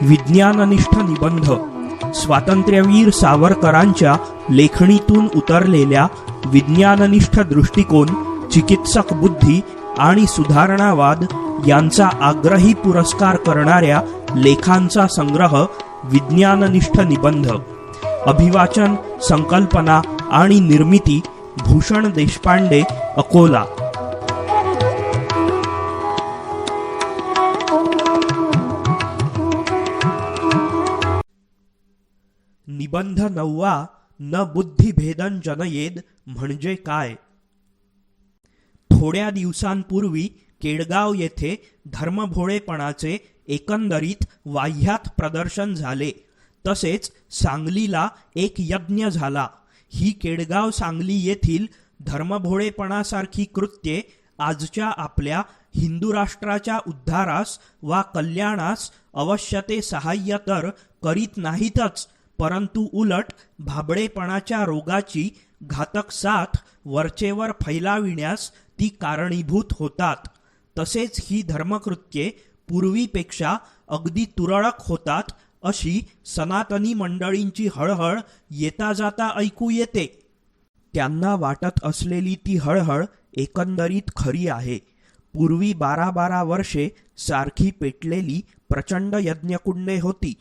विज्ञाननिष्ठ निबंध स्वातंत्र्यवीर सावरकरांच्या लेखणीतून उतरलेल्या विज्ञाननिष्ठ दृष्टिकोन, चिकित्सक बुद्धी आणि सुधारणावाद यांचा आग्रही पुरस्कार करणाऱ्या लेखांचा संग्रह विज्ञाननिष्ठ निबंध. अभिवाचन, संकल्पना आणि निर्मिती भूषण देशपांडे, अकोला. निबंध 9. न बुद्धिभेदन जनयेद म्हणजे काय. थोड्या दिवसांपूर्वी केडगाव येथे धर्मभोळेपणाचे एकंदरीत वाह्यात प्रदर्शन झाले. तसेच सांगलीला एक यज्ञ झाला. ही केडगाव सांगली येथील धर्मभोळेपणासारखी कृत्ये आजच्या आपल्या हिंदू राष्ट्राच्या उद्धारास वा कल्याणास अवश्य ते सहाय्य तर करीत नाहीतच, परंतु उलट भाबडेपणाच्या रोगाची घातक साथ वरचेवर फैलाविण्यास ती कारणीभूत होतात. तसेच ही धर्मकृत्ये पूर्वीपेक्षा अगदी तुरळक होतात अशी सनातनी मंडळींची हळहळ येता जाता ऐकू येते. त्यांना वाटत असलेली ती हळहळ एकंदरीत खरी आहे. पूर्वी 12-12 वर्षे सारखी पेटलेली प्रचंड यज्ञकुंडे होती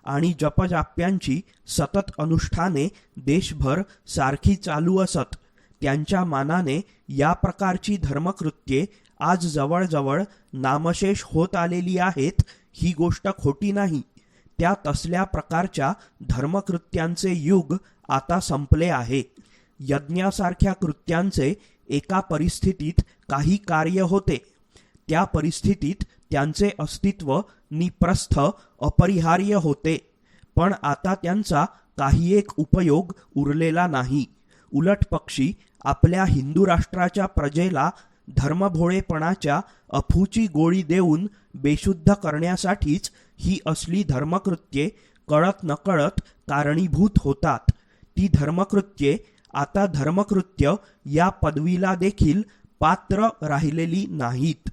आणि जपजाप्यांची सतत अनुष्ठाने देशभर सारखी चालू असत. त्यांच्या मानाने या प्रकारची धर्मकृत्ये आज जवळजवळ नामशेष होत आलेली आहेत ही गोष्ट खोटी नाही. त्या तसल्या प्रकारच्या धर्मकृत्यांचे युग आता संपले आहे. यज्ञासारख्या कृत्यांचे एका परिस्थितीत काही कार्य होते. त्या परिस्थितीत त्यांचे अस्तित्व निप्रस्थ अपरिहार्य होते, पण आता त्यांचा काही एक उपयोग उरलेला नाही. उलट पक्षी आपल्या हिंदू राष्ट्राच्या प्रजेला धर्मभोळेपणाच्या अफूची गोळी देऊन बेशुद्ध करण्यासाठीच ही असली धर्मकृत्ये कळत नकळत कारणीभूत होतात. ती धर्मकृत्ये आता धर्मकृत्य या पदवीला देखील पात्र राहिलेली नाहीत.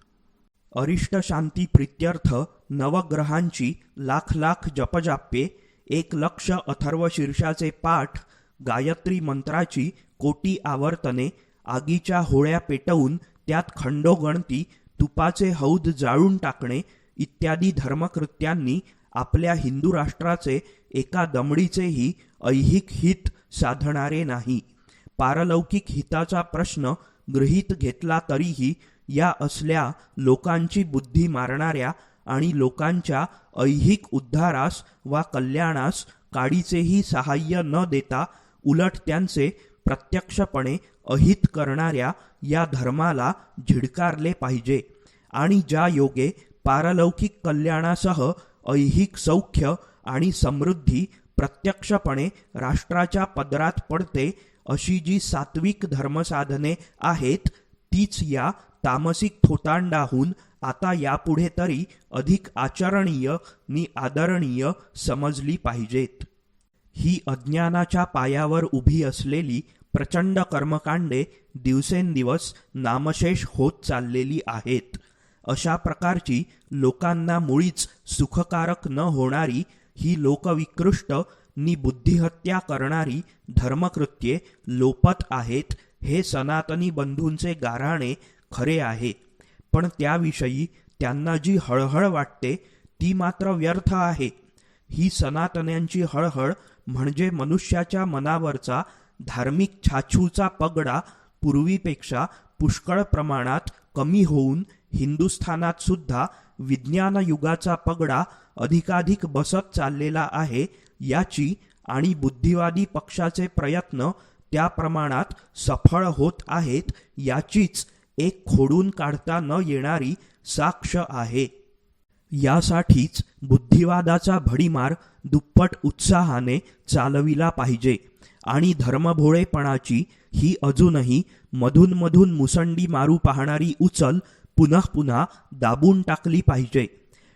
अरिष्ट शांती प्रित्यर्थ नवग्रहांची लाख लाख जपजाप्ये, 1,00,000 अथर्वशीर्षाचे पाठ, गायत्री मंत्राची कोटी आवर्तने, आगीच्या होळ्या पेटवून त्यात खंडोगणती तुपाचे हौद जाळून टाकणे इत्यादी धर्मकृत्यांनी आपल्या हिंदू राष्ट्राचे एका दमडीचेही ऐहिक हित साधणारे नाही. पारलौकिक हिताचा प्रश्न गृहीत घेतला तरीही या असल्या लोकांची बुद्धी मारणाऱ्या आणि लोकांच्या ऐहिक उद्धारास वा कल्याणास काडीचेही सहाय्य न देता उलट त्यांचे प्रत्यक्षपणे अहित करणाऱ्या या धर्माला झिडकारले पाहिजे. आणि ज्या योगे पारलौकिक कल्याणासह ऐहिक सौख्य आणि समृद्धी प्रत्यक्षपणे राष्ट्राच्या पदरात पडते अशी जी सात्विक धर्मसाधने आहेत तीच या तामसिक थोतांडाहून आता यापुढे तरी अधिक आचरणीय नि आदरणीय समजली पाहिजेत. ही अज्ञानाच्या पायावर उभी असलेली प्रचंड कर्मकांडे दिवसेंदिवस नामशेष होत चाललेली आहेत. अशा प्रकारची लोकांना मुळीच सुखकारक न होणारी ही लोकविकृष्ट नि बुद्धिहत्या करणारी धर्मकृत्ये लोपत आहेत हे सनातनी बंधूंचे गाऱ्हाणे खरे आहे. पण त्याविषयी त्यांना जी हळहळ वाटते ती मात्र व्यर्थ आहे. ही सनातन्यांची हळहळ म्हणजे मनुष्याच्या मनावरचा धार्मिक छाछूचा पगडा पूर्वीपेक्षा पुष्कळ प्रमाणात कमी होऊन हिंदुस्थानात सुद्धा विज्ञान युगाचा पगडा अधिकाधिक बसत चाललेला आहे याची आणि बुद्धिवादी पक्षाचे प्रयत्न त्या प्रमाणात सफळ होत आहेत याचीच एक खोडून काढता न येणारी साक्ष आहे. यासाठीच बुद्धिवादाचा भडीमार दुप्पट उत्साहाने चालविला पाहिजे आणि धर्मभोळेपणाची ही अजूनही मधून मधून मुसंडी मारू पाहणारी उचल पुनः पुन्हा दाबून टाकली पाहिजे.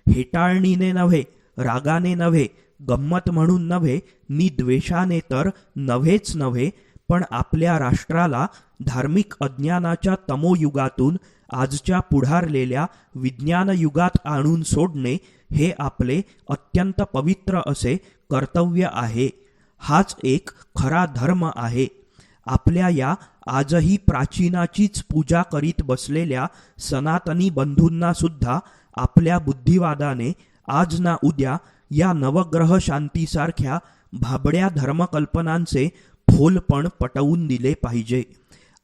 हेटाळणीने नव्हे, रागाने नव्हे, गंमत म्हणून नव्हे, नि द्वेषाने तर नव्हेच नव्हे, पण आपल्या राष्ट्राला धार्मिक अज्ञानाच्या तमोयुगातून आजच्या पुढारलेल्या विज्ञान युगात आणून सोडणे हे आपले अत्यंत पवित्र असे कर्तव्य आहे. हाच एक खरा धर्म आहे. आपल्या या आजही प्राचीनाचीच पूजा करीत बसलेल्या सनातनी बंधूंना सुद्धा आपल्या बुद्धिवादाने आज ना उद्या या नवग्रह शांतीसारख्या भाबड्या धर्मकल्पनांचे फोलपण पटवून दिले पाहिजे.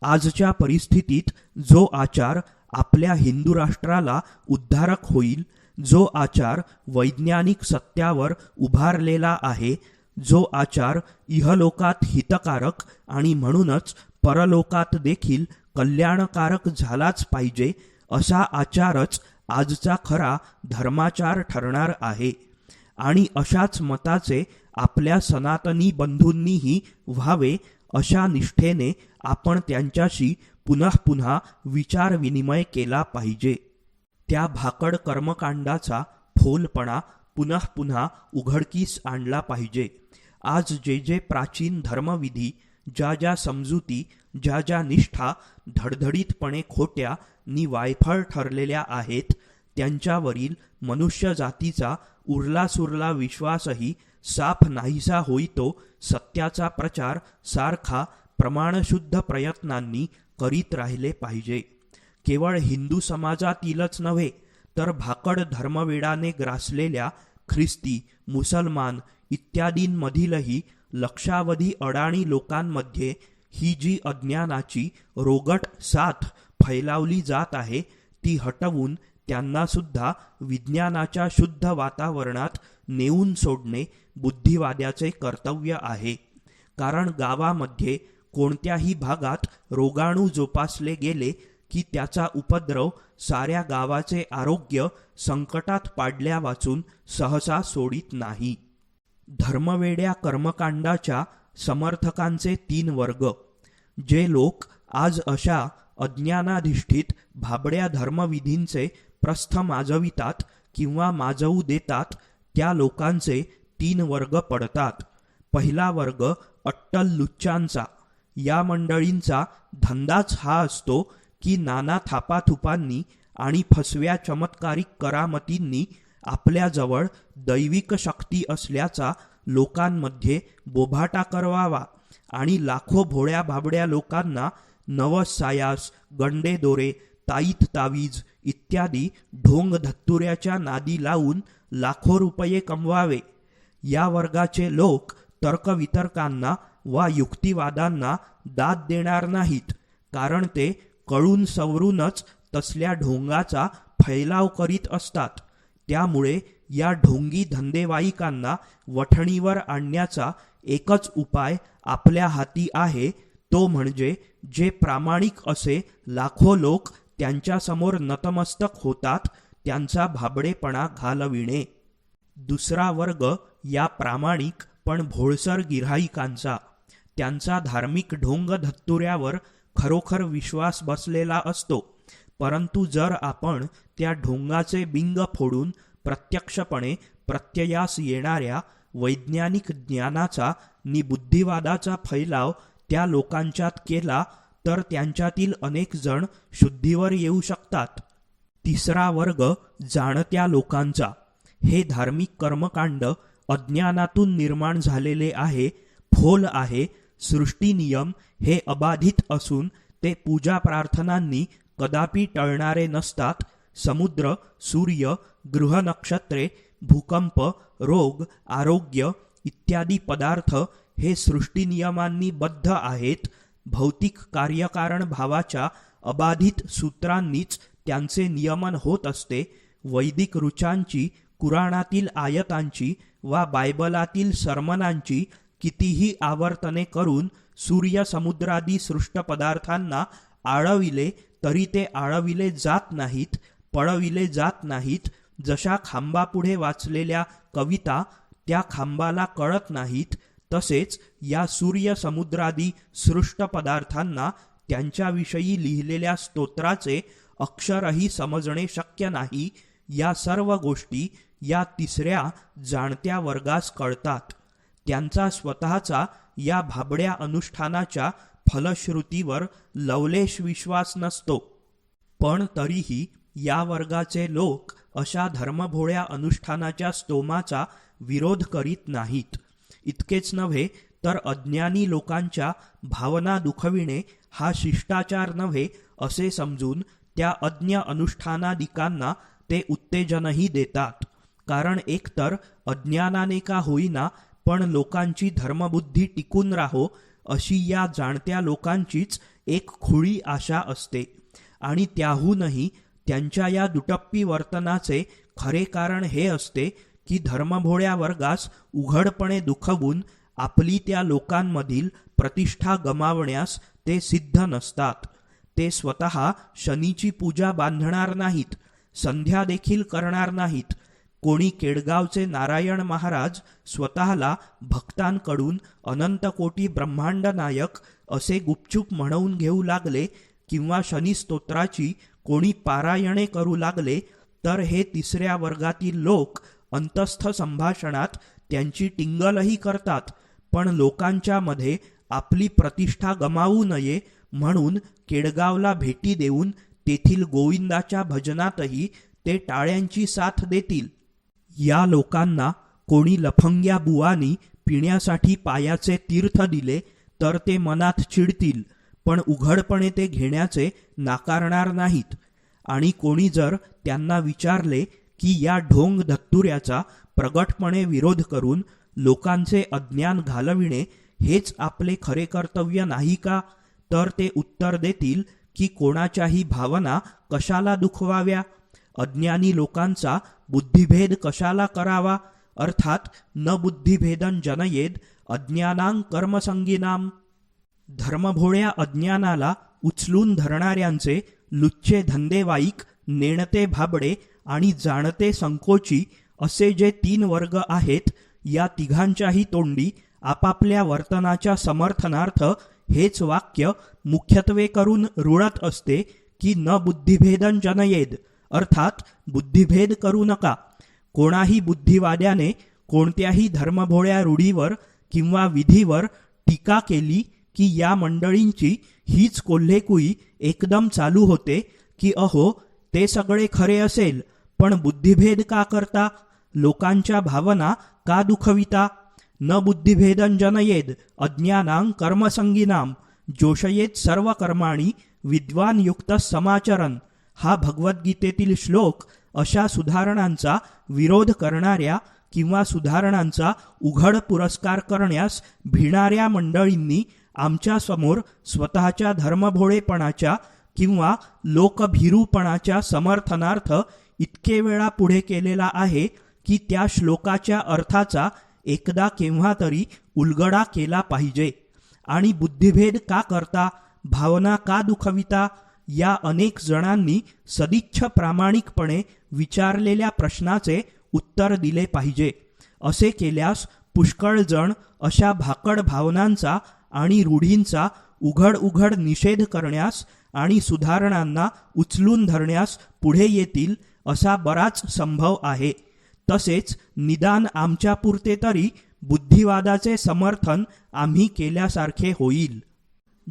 आजच्या परिस्थितीत जो आचार आपल्या हिंदू राष्ट्राला उद्धारक होईल, जो आचार वैज्ञानिक सत्यावर उभारलेला आहे, जो आचार इहलोकात हितकारक आणि म्हणूनच परलोकात देखील कल्याणकारक झालाच पाहिजे, असा आचारच आजचा खरा धर्माचार ठरणार आहे. आणि अशाच मताचे आपल्या सनातनी बंधूंनीही व्हावे, अशा निष्ठेने आपण त्यांच्याशी पुनः पुन्हा विचार विनिमय केला पाहिजे. त्या भाकड कर्मकांडाचा फोलपणा पुनः पुन्हा उघडकीस आणला पाहिजे. आज जे जे प्राचीन धर्मविधी, ज्या ज्या समजुती, ज्या ज्या निष्ठा धडधडीतपणे खोट्या नि वायफळ ठरलेल्या आहेत, त्यांच्यावरील मनुष्य जातीचा उरलासुरला विश्वासही साफ नाहीसा होईतो सत्याचा प्रचार सारखा प्रमाणशुद्ध प्रयत्नांनी करीत राहिले पाहिजे. केवळ हिंदू समाजातीलच नव्हे तर भाकड धर्मवेडाने ग्रासलेल्या ख्रिस्ती, मुसलमान इत्यादींमधीलही लक्षावधी अडाणी लोकांमध्ये ही जी अज्ञानाची रोगट साथ फैलावली जात आहे, ती हटवून त्यांना सुद्धा विज्ञानाच्या शुद्ध वातावरणात नेऊन सोडणे बुद्धिवाद्याचे कर्तव्य आहे. कारण गावामध्ये कोणत्याही भागात रोगाणू जोपासले गेले की त्याचा उपद्रव साऱ्या गावाचे आरोग्य संकटात पाडल्या वाचून सहसा सोडित नाही. धर्मवेड्या कर्मकांडाच्या समर्थकांचे 3 वर्ग. जे लोक आज अशा अज्ञानाधिष्ठित भाबड्या धर्मविधींचे प्रस्थ माजवितात किंवा माजवू देतात, त्या लोकांचे 3 वर्ग पडतात. पहिला वर्ग अट्टल लुच्चांचा. या मंडळींचा धंदाच हा असतो की नाना थापाथुपांनी आणि फसव्या चमत्कारिक करामतींनी आपल्याजवळ दैविक शक्ती असल्याचा लोकांमध्ये बोभाटा करवावा आणि लाखो भोळ्या भाबड्या लोकांना नवस सायास, गंडे दोरे, ताईत तावीज इत्यादी ढोंग धत्तुऱ्याच्या नादी लावून लाखो रुपये कमवावे. या वर्गाचे लोक तर्कवितर्कांना वा युक्तिवादांना दाद देणार नाहीत, कारण ते कळून सवरूनच तसल्या ढोंगाचा फैलाव करीत असतात. त्यामुळे या ढोंगी धंदेवाईकांना वठणीवर आणण्याचा एकच उपाय आपल्या हाती आहे, तो म्हणजे जे प्रामाणिक असे लाखो लोक त्यांच्यासमोर नतमस्तक होतात त्यांचा भाबडेपणा घालविणे. दुसरा वर्ग या प्रामाणिक पण भोळसर गिऱ्हाईकांचा. त्यांचा धार्मिक ढोंग धत्तुऱ्यावर खरोखर विश्वास बसलेला असतो, परंतु जर आपण त्या ढोंगाचे बिंग फोडून प्रत्यक्षपणे प्रत्ययास येणाऱ्या वैज्ञानिक ज्ञानाचा नि बुद्धिवादाचा फैलाव त्या लोकांच्यात केला तर त्यांच्यातील अनेक जण शुद्धीवर येऊ शकतात. तिसरा वर्ग जाणत्या लोकांचा. हे धार्मिक कर्मकांड अज्ञानातून निर्माण झालेले आहे, फोल आहे. सृष्टी नियम हे अबाधित असून ते पूजा प्रार्थनांनी कदापि टळणारे नसतात. समुद्र, सूर्य, ग्रह नक्षत्रे, भूकंप, रोग, आरोग्य इत्यादी पदार्थ हे सृष्टी नियमांनी बद्ध आहेत. भौतिक कार्यकारण भावाच्या अबाधित सूत्रांनीच त्यांचे नियमन होत असते. वैदिक ऋचांची, कुराणातील आयतांची वा बायबलातील सरमनांची कितीही आवर्तने करून सूर्य, समुद्रादी सृष्ट पदार्थांना आळविले तरी ते आळविले जात नाहीत, पळविले जात नाहीत. जशा खांबापुढे वाचलेल्या कविता त्या खांबाला कळत नाहीत, तसेच या सूर्य, समुद्रादी सृष्ट पदार्थांना त्यांच्याविषयी लिहिलेल्या स्तोत्राचे अक्षरही समजणे शक्य नाही. या सर्व गोष्टी या तिसऱ्या जाणत्या वर्गास कळतात. त्यांचा स्वतःचा या भाबड्या अनुष्ठानाच्या फलश्रुतीवर लवलेश विश्वास नसतो. पण तरीही या वर्गाचे लोक अशा धर्मभोळ्या अनुष्ठानाच्या स्तोमाचा विरोध करीत नाहीत. इतकेच नव्हे तर अज्ञानी लोकांच्या भावना दुखविणे हा शिष्टाचार नव्हे असे समजून त्या अज्ञ अनुष्ठानादिकांना ते उत्तेजनही देतात. कारण एकतर अज्ञानाने का होईना पण लोकांची धर्मबुद्धी टिकून राहो अशी या जाणत्या लोकांचीच एक खुळी आशा असते. आणि त्याहूनही त्यांच्या या दुटप्पी वर्तनाचे खरे कारण हे असते की धर्मभोळ्या वर्गास उघडपणे दुखवून आपली त्या लोकांमधील प्रतिष्ठा गमावण्यास ते सिद्ध नसतात. ते स्वतः शनीची पूजा बांधणार नाहीत, संध्या देखील करणार नाहीत. कोणी केडगावचे नारायण महाराज स्वतःला भक्तांकडून अनंत कोटी ब्रह्मांड नायक असे गुपचूप म्हणवून घेऊ लागले किंवा शनिस्तोत्राची कोणी पारायणे करू लागले तर हे तिसऱ्या वर्गातील लोक अंतस्थ संभाषणात त्यांची टिंगलही करतात. पण लोकांच्या मध्ये आपली प्रतिष्ठा गमावू नये म्हणून केडगावला भेटी देऊन तेथील गोविंदाच्या भजनातही ते टाळ्यांची साथ देतील. या लोकांना कोणी लफंग्या बुवानी पिण्यासाठी पायाचे तीर्थ दिले तर ते मनात चिडतील, पण उघडपणे ते घेण्याचे नाकारणार नाहीत. आणि कोणी जर त्यांना विचारले की या ढोंग धत्तुऱ्याचा प्रगटपणे विरोध करून लोकांचे अज्ञान घालविणे हेच आपले खरे कर्तव्य नाही का, तर ते उत्तर देतील की कोणाच्याही भावना कशाला दुखवाव्या, अज्ञानी लोकांचा बुद्धिभेद कशाला करावा, अर्थात न बुद्धिभेदन जनयेद अज्ञानां कर्मसंगीनाम. धर्मभोळ्या अज्ञानाला उचलून धरणाऱ्यांचे लुच्चे धंदेवाईक, नेणते भाबडे आणि जाणते संकोची असे जे 3 वर्ग आहेत, या तिघांच्याही तोंडी आपापल्या वर्तनाच्या समर्थनार्थ हेच वाक्य मुख्यत्वे करून रुळत असते की न बुद्धिभेदन जनयेद, अर्थात बुद्धिभेद करू नका. कोणाही बुद्धिवाद्याने कोणत्याही धर्मभोळ्या रूढीवर किंवा विधीवर टीका केली की या मंडळींची हीच कोल्हेकुई एकदम चालू होते की अहो ते सगळे खरे असेल पण बुद्धिभेद का करता, लोकांच्या भावना का दुखविता. न बुद्धिभेदन जनयेद अज्ञानां कर्मसंगीनाम जोषयेत सर्व कर्माणी विद्वान युक्त समाचरण. हा भगवद्गीतेतील श्लोक अशा सुधारणांचा विरोध करणाऱ्या किंवा सुधारणांचा उघड पुरस्कार करण्यास भिणाऱ्या मंडळींनी आमच्या समोर स्वतःच्या धर्मभोळेपणाच्या किंवा लोकभीरूपणाच्या समर्थनार्थ इतके वेळा पुढे केलेला आहे की त्या श्लोकाच्या अर्थाचा एकदा केव्हा तरी उलगडा केला पाहिजे. आणि बुद्धिभेद का करता, भावना का दुखविता, या अनेक जणांनी सदिच्छ प्रामाणिकपणे विचारलेल्या प्रश्नाचे उत्तर दिले पाहिजे. असे केल्यास पुष्कळ जण अशा भाकड भावनांचा आणि रूढींचा उघड निषेध करण्यास आणि सुधारणांना उचलून धरण्यास पुढे येतील असा बराच संभव आहे. तसेच निदान आमच्या पुरते तरी बुद्धिवादाचे समर्थन आम्ही केल्यासारखे होईल.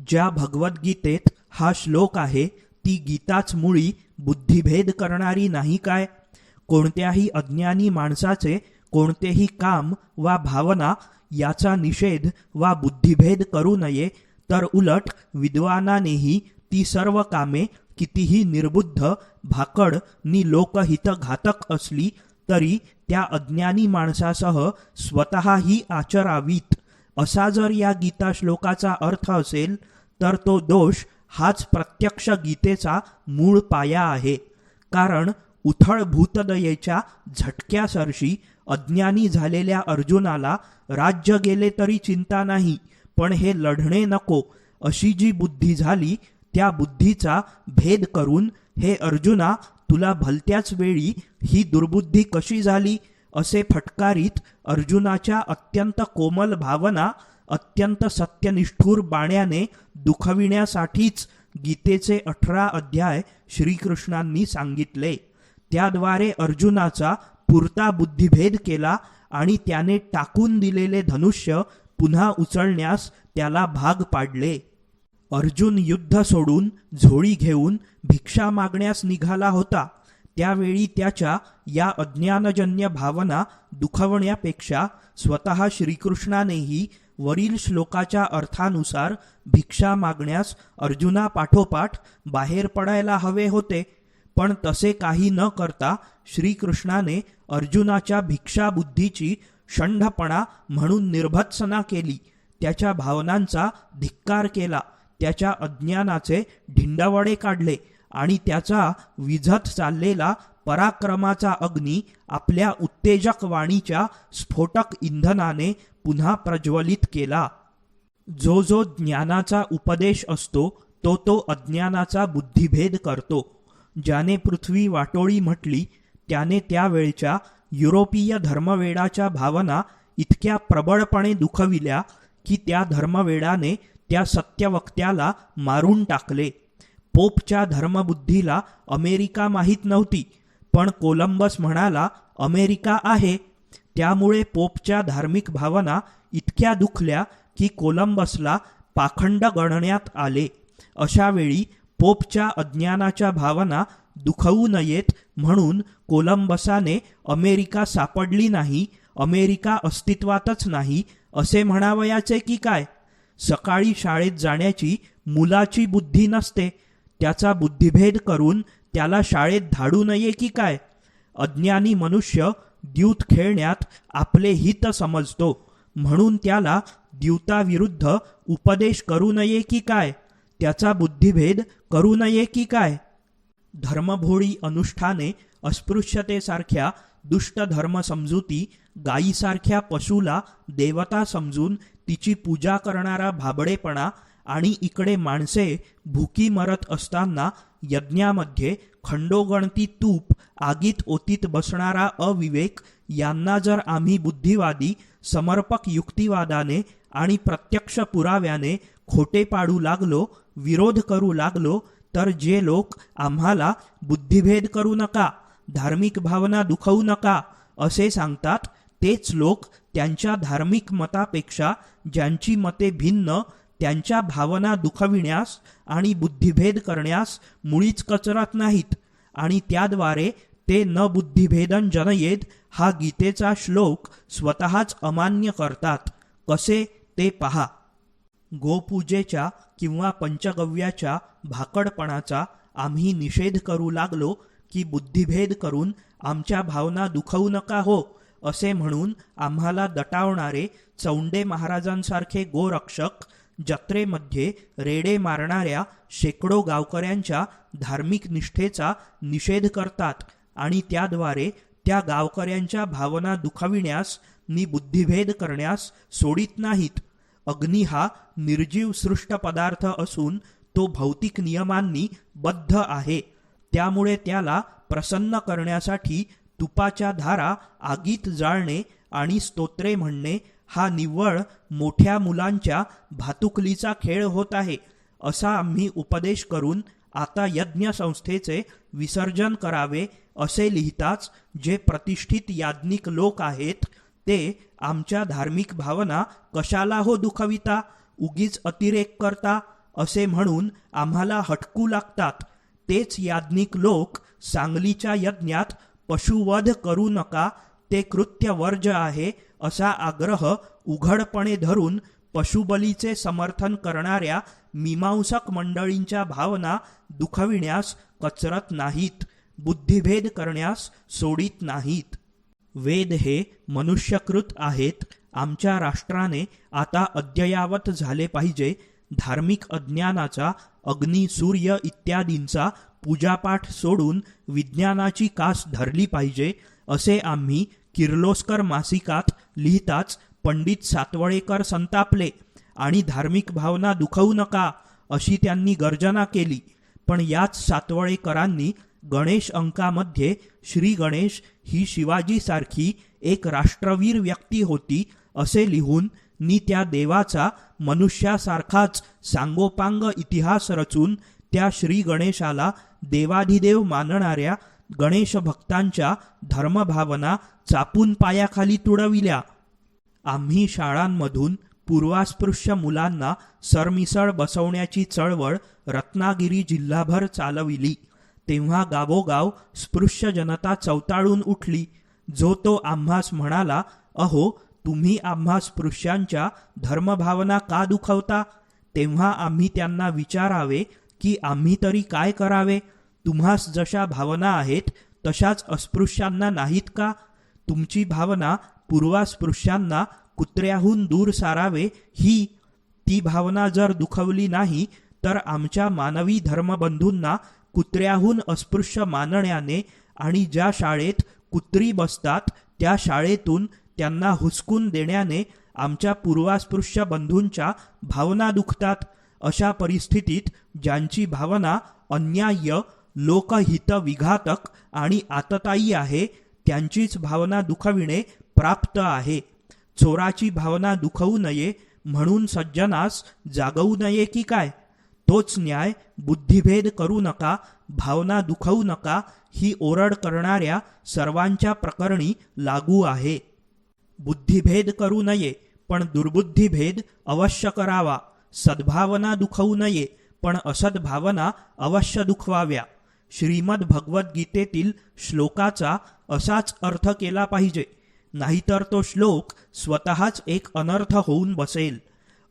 ज्या भगवद्गीतेत हा श्लोक आहे ती गीताच मुळी बुद्धिभेद करणारी नाही काय. कोणत्याही अज्ञानी माणसाचे कोणतेही काम वा भावना याचा निषेध वा बुद्धिभेद करू नये, तर उलट विद्वानानेही ती सर्व कामे कितीही निर्बुद्ध, भाकड नि लोकहितघातक असली तरी त्या अज्ञानी माणसासह स्वतःही आचरावीत. असा जर या गीता श्लोकाचा अर्थ असेल तर तो दोष हाच प्रत्यक्ष गीतेचा मूळ पाया आहे. कारण उथळ भूतदयेच्या झटक्यासरशी अज्ञानी झालेल्या अर्जुनाला राज्य गेले तरी चिंता नाही, पण हे लढणे नको अशी जी बुद्धी झाली त्या बुद्धीचा भेद करून हे अर्जुना तुला भलत्याच वेळी ही दुर्बुद्धी कशी झाली असे फटकारीत अर्जुनाच्या अत्यंत कोमल भावना अत्यंत सत्यनिष्ठूर बाण्याने दुखविण्यासाठीच गीतेचे 18 अध्याय श्रीकृष्णांनी सांगितले. त्याद्वारे अर्जुनाचा पुरता बुद्धिभेद केला आणि त्याने टाकून दिलेले धनुष्य पुन्हा उचलण्यास त्याला भाग पाडले. अर्जुन युद्ध सोडून झोळी घेऊन भिक्षा मागण्यास निघाला होता. त्यावेळी त्याच्या या अज्ञानजन्य भावना दुखवण्यापेक्षा स्वतः श्रीकृष्णानेही वरील श्लोकाच्या अर्थानुसार भिक्षा मागण्यास अर्जुनापाठोपाठ बाहेर पडायला हवे होते. पण तसे काही न करता श्रीकृष्णाने अर्जुनाच्या भिक्षाबुद्धीची षंढपणा म्हणून निर्भत्सना केली. त्याच्या भावनांचा धिक्कार केला, त्याच्या अज्ञानाचे ढिंडावडे काढले आणि त्याचा विझत चाललेला पराक्रमाचा अग्नी आपल्या उत्तेजक वाणीच्या स्फोटक इंधनाने पुन्हा प्रज्वलित केला. जो जो ज्ञानाचा उपदेश असतो तो तो अज्ञानाचा बुद्धिभेद करतो. ज्याने पृथ्वी वाटोळी म्हटली त्याने त्यावेळच्या युरोपीय धर्मवेडाच्या भावना इतक्या प्रबळपणे दुखविल्या की त्या धर्मवेडाने त्या सत्यवक्त्याला मारून टाकले. पोपच्या धर्मबुद्धीला अमेरिका माहीत नव्हती, पण कोलंबस म्हणाला अमेरिका आहे. त्यामुळे पोपच्या धार्मिक भावना इतक्या दुखल्या की कोलंबसला पाखंड गणण्यात आले. अशावेळी पोपच्या अज्ञानाच्या भावना दुखवू नयेत म्हणून कोलंबसाने अमेरिका सापडली नाही, अमेरिका अस्तित्वातच नाही असे म्हणावयाचे की काय? सकाळी शाळेत जाण्याची मुलाची बुद्धी नसते, त्याचा बुद्धिभेद करून त्याला शाळेत धाडू नये की काय? अज्ञानी मनुष्य द्यूत खेळण्यात आपले हित समजतो म्हणून त्याला द्यूताविरुद्ध उपदेश करू नये की काय? त्याचा बुद्धिभेद करू नये की काय? धर्मभोळी अनुष्ठाने, अस्पृश्यतेसारख्या दुष्ट धर्म समजुती, गायीसारख्या पशुला देवता समजून तिची पूजा करणारा भाबडेपणा आणि इकडे माणसे भुकी मरत असताना यज्ञामध्ये खंडोगणती तूप आगीत ओतीत बसणारा अविवेक यांना जर आम्ही बुद्धिवादी समर्पक युक्तिवादाने आणि प्रत्यक्ष पुराव्याने खोटे पाडू लागलो, विरोध करू लागलो, तर जे लोक आम्हाला बुद्धिभेद करू नका, धार्मिक भावना दुखवू नका असे सांगतात, तेच लोक त्यांच्या धार्मिक मतापेक्षा ज्यांची मते भिन्न त्यांच्या भावना दुखविण्यास आणि बुद्धिभेद करण्यास मुळीच कचरत नाहीत आणि त्याद्वारे ते न बुद्धिभेदन जनयेद हा गीतेचा श्लोक स्वतःच अमान्य करतात. कसे ते पहा. गोपूजेच्या किंवा पंचगव्याच्या भाकडपणाचा आम्ही निषेध करू लागलो की बुद्धिभेद करून आमच्या भावना दुखवू नका हो असे म्हणून आम्हाला दटावणारे चौंडे महाराजांसारखे गोरक्षक जत्रेमध्ये रेडे मारणाऱ्या शेकडो गावकऱ्यांच्या धार्मिक निष्ठेचा निषेध करतात आणि त्याद्वारे त्या गावकऱ्यांच्या भावना दुखाविण्यास नि बुद्धिभेद करण्यास सोडित नाहीत. अग्नी हा निर्जीव सृष्ट पदार्थ असून तो भौतिक नियमांनी बद्ध आहे. त्यामुळे त्याला प्रसन्न करण्यासाठी तुपाच्या धारा आगीत जाळणे आणि स्तोत्रे म्हणणे हा निव्वळ मोठ्या मुलांच्या भातुकलीचा खेळ होत आहे असा आम्ही उपदेश करून आता यज्ञ संस्थेचे विसर्जन करावे असे लिहिताच जे प्रतिष्ठित याज्ञिक लोक आहेत ते आमच्या धार्मिक भावना कशाला हो दुखविता, उगीच अतिरेक करता असे म्हणून आम्हाला हटकू लागतात. तेच याज्ञिक लोक सांगलीच्या यज्ञात पशुवध करू नका, ते कृत्य वर्ज आहे असा आग्रह उघडपणे धरून पशुबलीचे समर्थन करणाऱ्या मीमांसक मंडळींच्या भावना दुखविण्यास कचरत नाहीत, बुद्धिभेद करण्यास सोडित नाहीत. वेद हे मनुष्यकृत आहेत. आमच्या राष्ट्राने आता अद्ययावत झाले पाहिजे. धार्मिक अज्ञानाचा अग्नी, सूर्य इत्यादींचा पूजापाठ सोडून विज्ञानाची कास धरली पाहिजे असे आम्ही किर्लोस्कर मासिकात लिहिताच पंडित सातवळेकर संतापले आणि धार्मिक भावना दुखवू नका अशी त्यांनी गर्जना केली. पण याच सातवळेकरांनी गणेश अंकामध्ये श्री गणेश ही शिवाजीसारखी एक राष्ट्रवीर व्यक्ती होती असे लिहून नि त्या देवाचा मनुष्यासारखाच सांगोपांग इतिहास रचून त्या श्री गणेशाला देवाधिदेव मानणाऱ्या गणेश भक्तांच्या धर्मभावना चापून पायाखाली तुडविल्या. आम्ही शाळांमधून पूर्वास्पृश्य मुलांना सरमिसळ बसवण्याची चळवळ रत्नागिरी जिल्हाभर चालविली, तेव्हा गावोगाव स्पृश्य जनता चवताळून उठली. जो तो आम्हास म्हणाला, अहो तुम्ही आम्हा स्पृश्यांच्या धर्मभावना का दुखवता? तेव्हा आम्ही त्यांना विचारावे की आम्ही तरी काय करावे? तुम्हास जशा भावना आहेत तशाच अस्पृश्यांना नाहीत का? तुमची भावना पूर्वास्पृश्यांना कुत्र्याहून दूर सारावे ही, ती भावना जर दुखवली नाही तर आमच्या मानवी धर्मबंधूंना कुत्र्याहून अस्पृश्य मानण्याने आणि ज्या शाळेत कुत्री बसतात त्या शाळेतून त्यांना हुसकून देण्याने आमच्या पूर्वास्पृश्य बंधूंच्या भावना दुखतात. अशा परिस्थितीत ज्यांची भावना अन्याय्य, लोकहित विघातक आणि आततायी आहे त्यांचीच भावना दुखविणे प्राप्त आहे. चोराची भावना दुखवू नये म्हणून सज्जनास जागवू नये की काय? तोच न्याय बुद्धिभेद करू नका, भावना दुखवू नका ही ओरड करणाऱ्या सर्वांच्या प्रकरणी लागू आहे. बुद्धिभेद करू नये पण दुर्बुद्धिभेद अवश्य करावा. सद्भावना दुखवू नये पण असद्भावना अवश्य दुखवाव्या. श्रीमद भगवद्गीतेतील श्लोकाचा असाच अर्थ केला पाहिजे, नाहीतर तो श्लोक स्वतःच एक अनर्थ होऊन बसेल.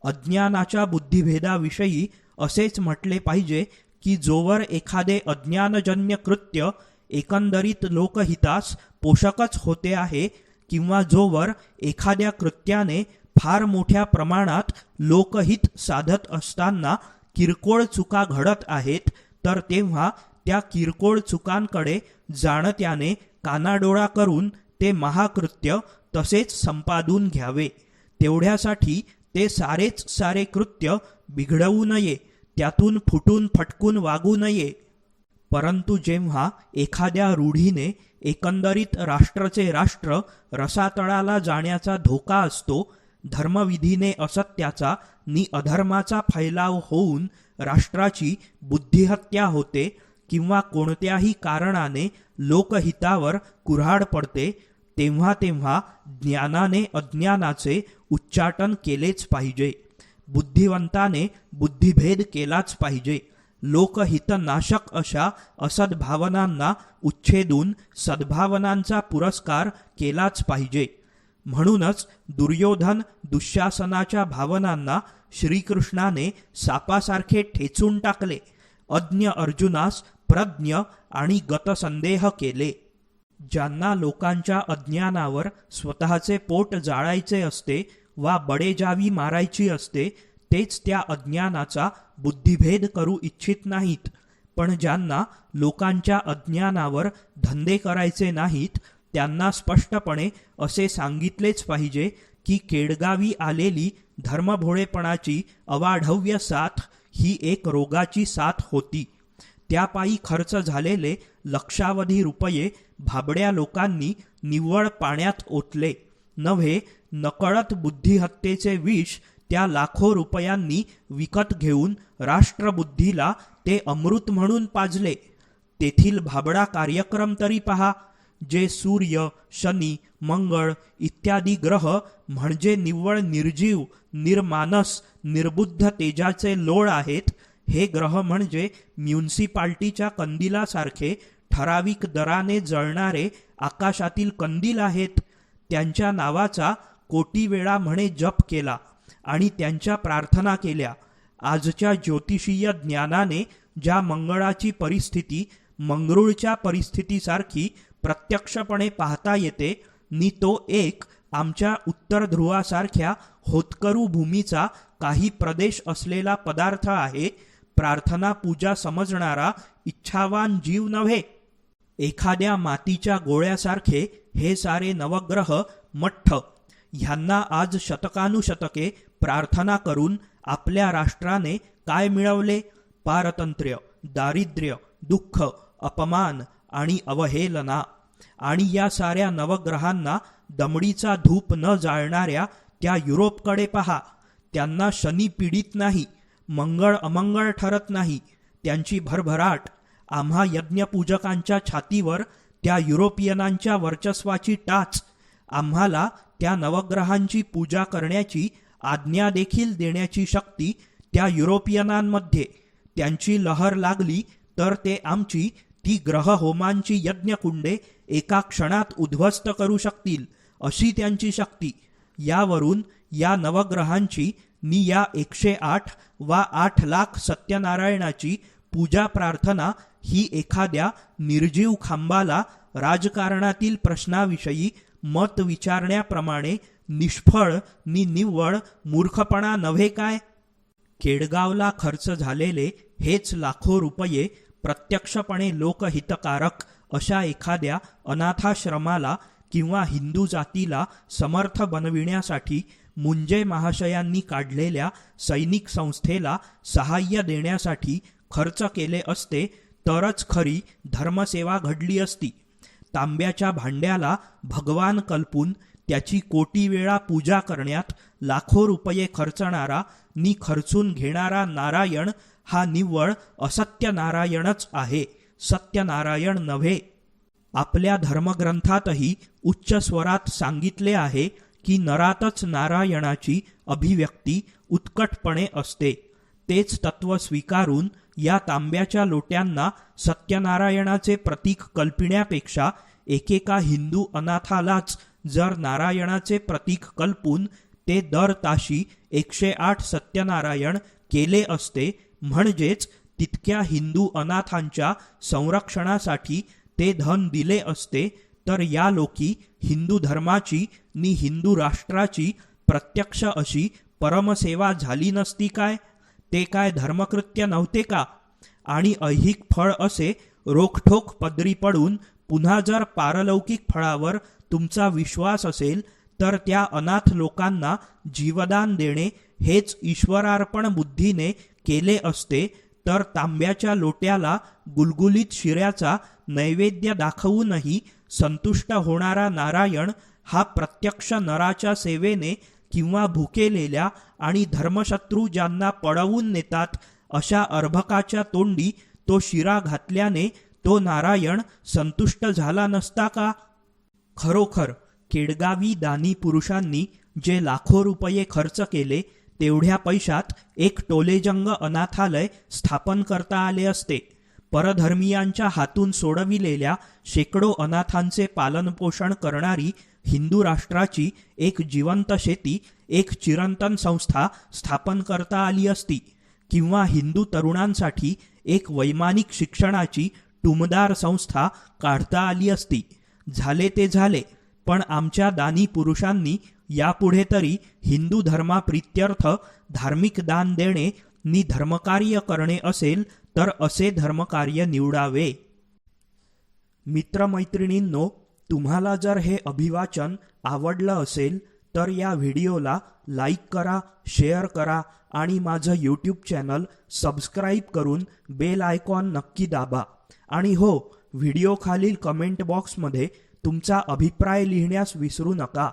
अज्ञानाच्या बुद्धिभेदाविषयी असेच म्हटले पाहिजे की जोवर एखादे अज्ञानजन्य कृत्य एकंदरीत लोकहितास पोषकच होते आहे किंवा जोवर एखाद्या कृत्याने फार मोठ्या प्रमाणात लोकहित साधत असताना किरकोळ चुका घडत आहेत, तर तेव्हा त्या किरकोळ चुकांकडे जाणत्याने कानाडोळा करून ते महाकृत्य तसेच संपादून घ्यावे. तेवढ्यासाठी ते सारे कृत्य बिघडवू नये, त्यातून फुटून फटकून वागू नये. परंतु जेव्हा एखाद्या रूढीने एकंदरीत राष्ट्राचे राष्ट्र रसातळाला जाण्याचा धोका असतो, धर्मविधीने असत्याचा नि अधर्माचा फैलाव होऊन राष्ट्राची बुद्धिहत्या होते किंवा कोणत्याही कारणाने लोकहितावर कुऱ्हाड पडते, तेव्हा ज्ञानाने अज्ञानाचे उच्चाटन केलेच पाहिजे. बुद्धिवंताने बुद्धिभेद केलाच पाहिजे. लोकहितनाशक अशा असद्भावनांना उच्छेदून सद्भावनांचा पुरस्कार केलाच पाहिजे. म्हणूनच दुर्योधन दुःशासनाच्या भावनांना श्रीकृष्णाने सापासारखे ठेचून टाकले. अज्ञ अर्जुनास प्रज्ञ आणि गतसंदेह केले. ज्यांना लोकांच्या अज्ञानावर स्वतःचे पोट जाळायचे असते वा बडेजावी मारायची असते तेच त्या अज्ञानाचा बुद्धिभेद करू इच्छित नाहीत. पण ज्यांना लोकांच्या अज्ञानावर धंदे करायचे नाहीत त्यांना स्पष्टपणे असे सांगितलेच पाहिजे की केडगावी आलेली धर्मभोळेपणाची अवाढव्य साथ ही एक रोगाची साथ होती. त्यापायी खर्च झालेले लक्षावधी रुपये भाबड्या लोकांनी निव्वळ पाण्यात ओतले. नव्हे, नकळत बुद्धिहत्येचे विष त्या लाखो रुपयांनी विकत घेऊन राष्ट्रबुद्धीला ते अमृत म्हणून पाजले. तेथील भाबडा कार्यक्रम तरी पहा. जे सूर्य, शनी, मंगळ इत्यादी ग्रह म्हणजे निव्वळ निर्जीव, निर्मानस, निर्बुद्ध तेजाचे लोळ आहेत, हे ग्रह म्हणजे म्युन्सिपाल्टीच्या कंदिलासारखे ठराविक दराने जळणारे आकाशातील कंदील आहेत. त्यांच्या नावाचा कोटी वेळा म्हणे जप केला आणि त्यांच्या प्रार्थना केल्या. आजच्या ज्योतिषीय ज्ञानाने ज्या मंगळाची परिस्थिती मंगरुळच्या परिस्थितीसारखी प्रत्यक्षपणे पाहता येते नि तो एक आमच्या उत्तर ध्रुवासारख्या होतकरू भूमीचा काही प्रदेश असलेला पदार्थ आहे, प्रार्थना पूजा समजणारा इच्छावान जीव नव्हे. एखाद्या मातीच्या गोळ्यासारखे हे सारे नवग्रह मठ्ठ ह्यांना आज शतकानुशतके प्रार्थना करून आपल्या राष्ट्राने काय मिळवले? पारतंत्र्य, दारिद्र्य, दुःख, अपमान आणि अवहेलना. आणि या साऱ्या नवग्रहांना दमडीचा धूप न जाळणाऱ्या त्या युरोपकडे पहा. त्यांना शनी पीडित नाही, मंगळ अमंगळ ठरत नाही. त्यांची भरभराट आम्हा यज्ञपूजकांच्या छातीवर त्या युरोपियनांच्या वर्चस्वाची टाच. आम्हाला त्या नवग्रहांची पूजा करण्याची आज्ञा देखील देण्याची शक्ती त्या युरोपियनांमध्ये त्यांची लहर लागली तर ते आमची ती ग्रहहोमांची यज्ञकुंडे एका क्षणात उद्ध्वस्त करू शकतील अशी त्यांची शक्ती. यावरून या नवग्रहांची नि या 108 वा 8 लाख सत्यनारायणाची पूजा प्रार्थना ही एखाद्या निर्जीव खांबाला राजकारणातील प्रश्नाविषयी मत विचारण्याप्रमाणे निष्फळ नि निव्वळ मूर्खपणा नव्हे काय? केडगावला खर्च झालेले हेच लाखो रुपये प्रत्यक्षपणे लोकहितकारक अशा एखाद्या अनाथाश्रमाला किंवा हिंदू जातीला समर्थ बनविण्यासाठी मुंजे महाशयांनी काढलेल्या सैनिक संस्थेला सहाय्य देण्यासाठी खर्च केले असते तरच खरी धर्मसेवा घडली असती. तांब्याच्या भांड्याला भगवान कल्पून त्याची कोटी वेळा पूजा करण्यात लाखो रुपये खर्चणारा नि खर्चून घेणारा नारायण हा निव्वळ असत्य नारायणच आहे, सत्यनारायण नव्हे. आपल्या धर्मग्रंथातही उच्च स्वरात सांगितले आहे की नरातच नारायणाची अभिव्यक्ती उत्कटपणे असते. तेच तत्व स्वीकारून या तांब्याच्या लोट्यांना सत्यनारायणाचे प्रतीक कल्पिण्यापेक्षा एकेका हिंदू अनाथालाच जर नारायणाचे प्रतीक कल्पून ते दर ताशी 108 सत्यनारायण केले असते, म्हणजेच तितक्या हिंदू अनाथांच्या संरक्षणासाठी ते धन दिले असते, तर या लोकी हिंदू धर्माची नि हिंदू राष्ट्राची प्रत्यक्ष अशी परमसेवा झाली नसती काय? ते काय धर्मकृत्य नव्हते का? आणि ऐहिक फळ असे रोखठोक पदरी पडून पुन्हा जर पारलौकिक फळावर तुमचा विश्वास असेल तर त्या अनाथ लोकांना जीवदान देणे हेच ईश्वरार्पण बुद्धीने केले असते, तर तांब्याच्या लोट्याला गुलगुलीत शिऱ्याचा नैवेद्य दाखवूनही संतुष्ट होणारा नारायण हा प्रत्यक्ष नराच्या सेवेने किंवा भुकेलेल्या आणि धर्मशत्रू ज्यांना पळवून नेतात अशा अर्भकाच्या तोंडी तो शिरा घातल्याने तो नारायण संतुष्ट झाला नसता का? खरोखर केडगावी दानी पुरुषांनी जे लाखो रुपये खर्च केले तेवढ्या पैशात एक टोलेजंग अनाथालय स्थापन करता आले असते. परधर्मीयांच्या हातून सोडविलेल्या शेकडो अनाथांचे पालनपोषण करणारी हिंदू राष्ट्राची एक जिवंत शेती, एक चिरंतन संस्था स्थापन करता आली असती, किंवा हिंदू तरुणांसाठी एक वैमानिक शिक्षणाची टुमदार संस्था काढता आली असती. झाले ते झाले, पण आमच्या दानी पुरुषांनी यापुढे तरी हिंदू धर्माप्रीत्यर्थ धार्मिक दान देणे नि धर्मकार्य करणे असेल तर असे धर्मकार्य निवडावे. मित्रमैत्रिणींनो, तुम्हाला जर हे अभिवाचन आवडलं असेल तर या व्हिडिओला लाईक करा, शेअर करा आणि माझं यूट्यूब चॅनल सबस्क्राईब करून बेल आयकॉन नक्की दाबा. आणि हो, व्हिडिओ खालील कमेंट बॉक्समध्ये तुमचा अभिप्राय लिहिण्यास विसरू नका.